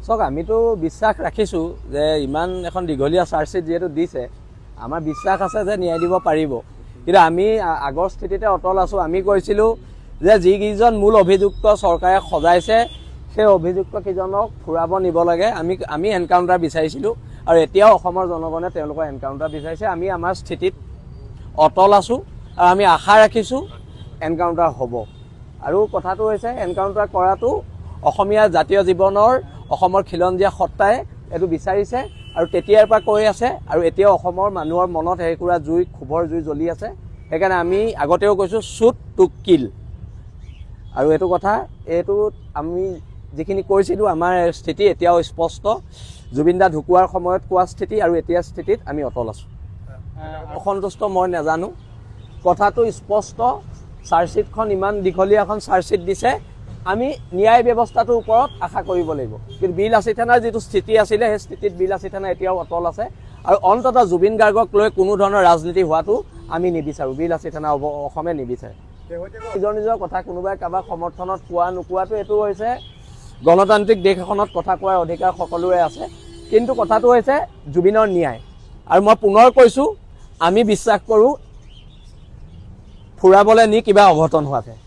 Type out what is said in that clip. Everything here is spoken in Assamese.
চাওক আমিতো বিশ্বাস ৰাখিছোঁ যে ইমান এখন দীঘলীয়া চাৰ্জশ্বিট যিহেতু দিছে আমাৰ বিশ্বাস আছে যে ন্যায় দিব পাৰিব কিন্তু আমি আগৰ স্থিতিতে অটল আছোঁ আমি কৈছিলোঁ যে যিকেইজন মূল অভিযুক্ত চৰকাৰে সজাইছে সেই অভিযুক্ত কেইজনক ফুৰাব নিব লাগে আমি এনকাউণ্টাৰ বিচাৰিছিলোঁ আৰু এতিয়াও অসমৰ জনগণে তেওঁলোকৰ এনকাউণ্টাৰ বিচাৰিছে আমি আমাৰ স্থিতিত অটল আছোঁ আৰু আমি আশা ৰাখিছোঁ এনকাউণ্টাৰ হ'ব আৰু কথাটো হৈছে এনকাউণ্টাৰ কৰাটো অসমীয়া জাতীয় জীৱনৰ অসমৰ খিলঞ্জীয়া সত্তাই এইটো বিচাৰিছে আৰু তেতিয়াৰ পৰা কৈ আছে আৰু এতিয়াও অসমৰ মানুহৰ মনত হেৰিকুৰা জুই ক্ষোভৰ জুই জ্বলি আছে সেইকাৰণে আমি আগতেও কৈছোঁ শ্বুট টু কিল আৰু এইটো কথা এইটো আমি যিখিনি কৈছিলোঁ আমাৰ স্থিতি এতিয়াও স্পষ্ট জুবিন দা ঢুকুৱাৰ সময়ত কোৱা স্থিতি আৰু এতিয়া স্থিতিত আমি অটল আছোঁ অসন্তুষ্ট মই নাজানো কথাটো স্পষ্ট চাৰ্জশ্বিটখন ইমান দীঘলীয়া এখন চাৰ্জশ্বিট দিছে আমি ন্যায় ব্যৱস্থাটোৰ ওপৰত আশা কৰিব লাগিব কিন্তু বিলাসী থানাৰ যিটো স্থিতি আছিলে সেই স্থিতিত বিলাসী থানা এতিয়াও অটল আছে আৰু অন্ততঃ জুবিন গাৰ্গক লৈ কোনো ধৰণৰ ৰাজনীতি হোৱাটো আমি নিবিচাৰোঁ বিলাসী থানা অসমে নিবিচাৰে নিজৰ নিজৰ কথা কোনোবাই কাৰোবাক সমৰ্থনত কোৱা নোকোৱাটো এইটো হৈছে গণতান্ত্ৰিক দেশ এখনত কথা কোৱাৰ অধিকাৰ সকলোৰে আছে কিন্তু কথাটো হৈছে জুবিনৰ ন্যায় আৰু মই পুনৰ কৈছোঁ আমি বিশ্বাস কৰোঁ ফুৰাবলৈ নি কিবা অঘটন হোৱাকৈ